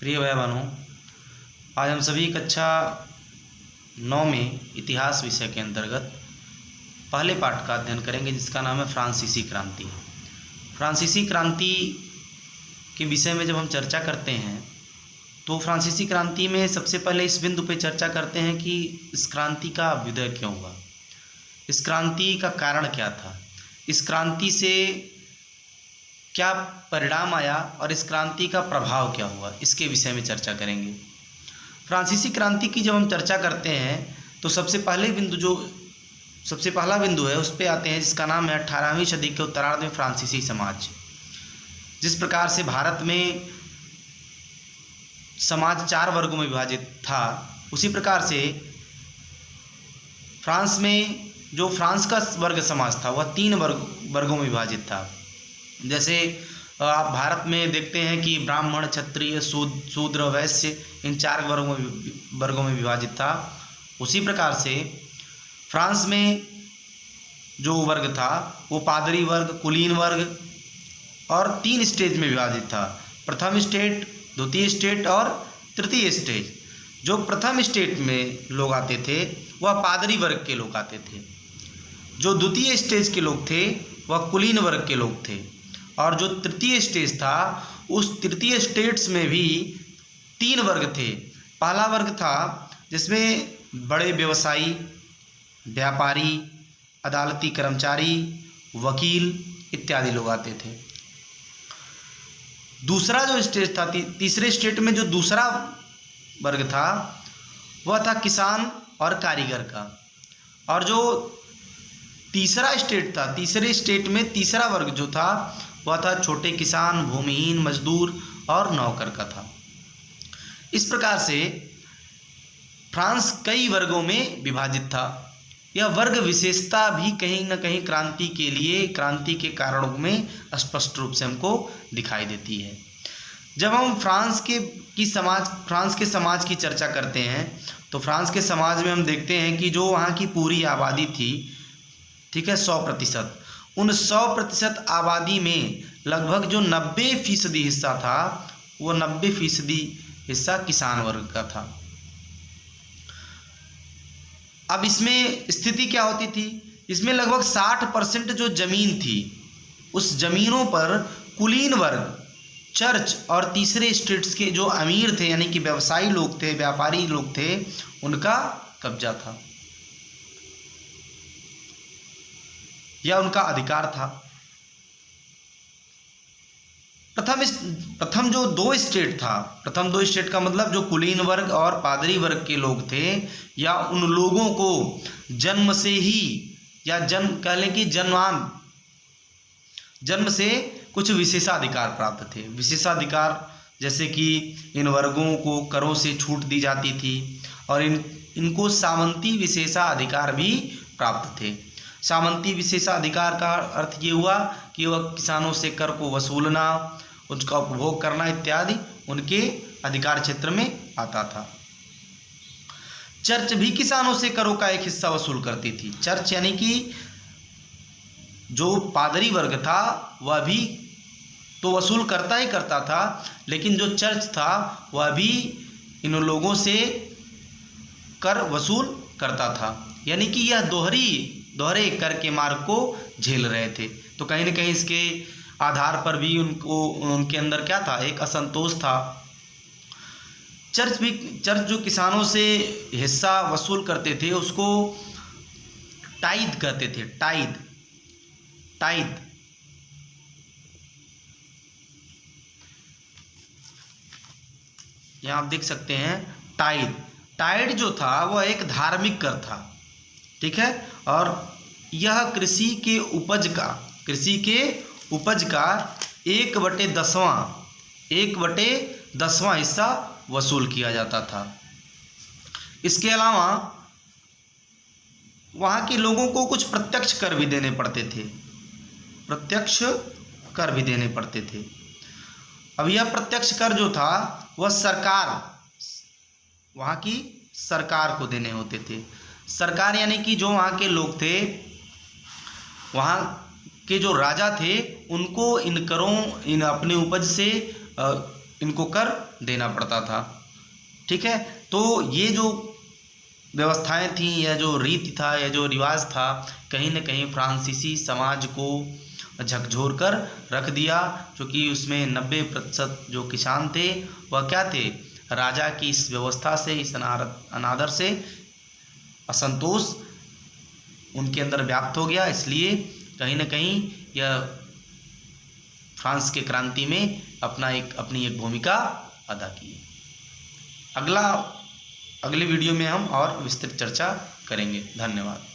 प्रिय भाई बहनों, आज हम सभी कक्षा 9 में इतिहास विषय के अंतर्गत पहले पाठ का अध्ययन करेंगे, जिसका नाम है फ्रांसीसी क्रांति। फ्रांसीसी क्रांति के विषय में जब हम चर्चा करते हैं तो फ्रांसीसी क्रांति में सबसे पहले इस बिंदु पे चर्चा करते हैं कि इस क्रांति का अभ्युदय क्यों हुआ, इस क्रांति का कारण क्या था, इस क्रांति से क्या परिणाम आया और इस क्रांति का प्रभाव क्या हुआ, इसके विषय में चर्चा करेंगे। फ्रांसीसी क्रांति की जब हम चर्चा करते हैं तो सबसे पहला बिंदु है उस पे आते हैं, जिसका नाम है 18वीं सदी के उत्तरार्ध में फ्रांसीसी समाज। जिस प्रकार से भारत में समाज 4 वर्गों में विभाजित था, उसी प्रकार से फ्रांस में जो फ्रांस का वर्ग समाज था वह 3 वर्गों में विभाजित था। जैसे आप भारत में देखते हैं कि ब्राह्मण, क्षत्रिय, शूद्र, वैश्य इन 4 वर्गों में विभाजित था। उसी प्रकार से फ्रांस में जो वर्ग था वो पादरी वर्ग, कुलीन वर्ग और 3 स्टेज में विभाजित था। प्रथम स्टेज, द्वितीय स्टेज और तृतीय स्टेज। जो प्रथम स्टेज में लोग आते थे वह पादरी वर्ग के लोग आते थे, जो द्वितीय स्टेज के लोग थे वह कुलीन वर्ग के लोग थे, और जो तृतीय स्टेज था उस तृतीय स्टेज में भी 3 वर्ग थे। पहला वर्ग था जिसमें बड़े व्यवसायी, व्यापारी, अदालती कर्मचारी, वकील इत्यादि लोग आते थे। दूसरा जो स्टेज था, तीसरे स्टेज में जो दूसरा वर्ग था वह था किसान और कारीगर का। और जो तीसरा स्टेज था, तीसरे स्टेज में तीसरा वर्ग जो था वह था छोटे किसान, भूमिहीन, मजदूर और नौकर का था। इस प्रकार से फ्रांस कई वर्गों में विभाजित था। यह वर्ग विशेषता भी कहीं न कहीं क्रांति के लिए, क्रांति के कारणों में स्पष्ट रूप से हमको दिखाई देती है। जब हम फ्रांस के समाज की चर्चा करते हैं तो फ्रांस के समाज में हम देखते हैं कि जो वहाँ की पूरी आबादी थी, ठीक है, 100%, उन 100% आबादी में लगभग जो 90% हिस्सा था वो 90% हिस्सा किसान वर्ग का था। अब इसमें स्थिति क्या होती थी, इसमें लगभग 60% जो जमीन थी उस जमीनों पर कुलीन वर्ग, चर्च और तीसरे स्टेट्स के जो अमीर थे यानी कि व्यवसायी लोग थे, व्यापारी लोग थे, उनका कब्जा था या उनका अधिकार था। प्रथम जो 2 स्टेट था, प्रथम 2 स्टेट का मतलब जो कुलीन वर्ग और पादरी वर्ग के लोग थे, या उन लोगों को जन्म से ही या कह लें कि जन्म से कुछ विशेषाधिकार प्राप्त थे। विशेषाधिकार जैसे कि इन वर्गों को करों से छूट दी जाती थी और इनको सामंती विशेषाधिकार भी प्राप्त थे। सामंती विशेषाधिकार का अर्थ ये हुआ कि वह किसानों से कर को वसूलना, उसका उपभोग करना इत्यादि उनके अधिकार क्षेत्र में आता था। चर्च भी किसानों से करों का एक हिस्सा वसूल करती थी। चर्च यानी कि जो पादरी वर्ग था वह भी तो वसूल करता ही करता था, लेकिन जो चर्च था वह भी इन लोगों से कर वसूल करता था, यानी कि यह दोहरे कर के मार्ग को झेल रहे थे। तो कहीं न कहीं इसके आधार पर भी उनके अंदर क्या था, एक असंतोष था। चर्च जो किसानों से हिस्सा वसूल करते थे उसको टाइद कहते थे। टाइद यहाँ आप देख सकते हैं। टाइड जो था वह एक धार्मिक कर था, ठीक है, और यह कृषि के उपज का 1/10वां हिस्सा वसूल किया जाता था। इसके अलावा वहाँ के लोगों को कुछ प्रत्यक्ष कर भी देने पड़ते थे। अब यह प्रत्यक्ष कर जो था वह वहाँ की सरकार को देने होते थे। सरकार यानी कि जो वहाँ के लोग थे, वहाँ के जो राजा थे, उनको इन करों, इन अपने उपज से इनको कर देना पड़ता था। ठीक है, तो ये जो व्यवस्थाएं थी, या जो रीति था, या जो रिवाज था, कहीं न कहीं फ्रांसीसी समाज को झकझोर कर रख दिया, क्योंकि उसमें 90% जो किसान थे वह क्या थे, राजा की इस व्यवस्था से, इस अनादर से असंतोष उनके अंदर व्याप्त हो गया। इसलिए कहीं न कहीं यह फ्रांस के क्रांति में अपनी एक भूमिका अदा की। अगले वीडियो में हम और विस्तृत चर्चा करेंगे। धन्यवाद।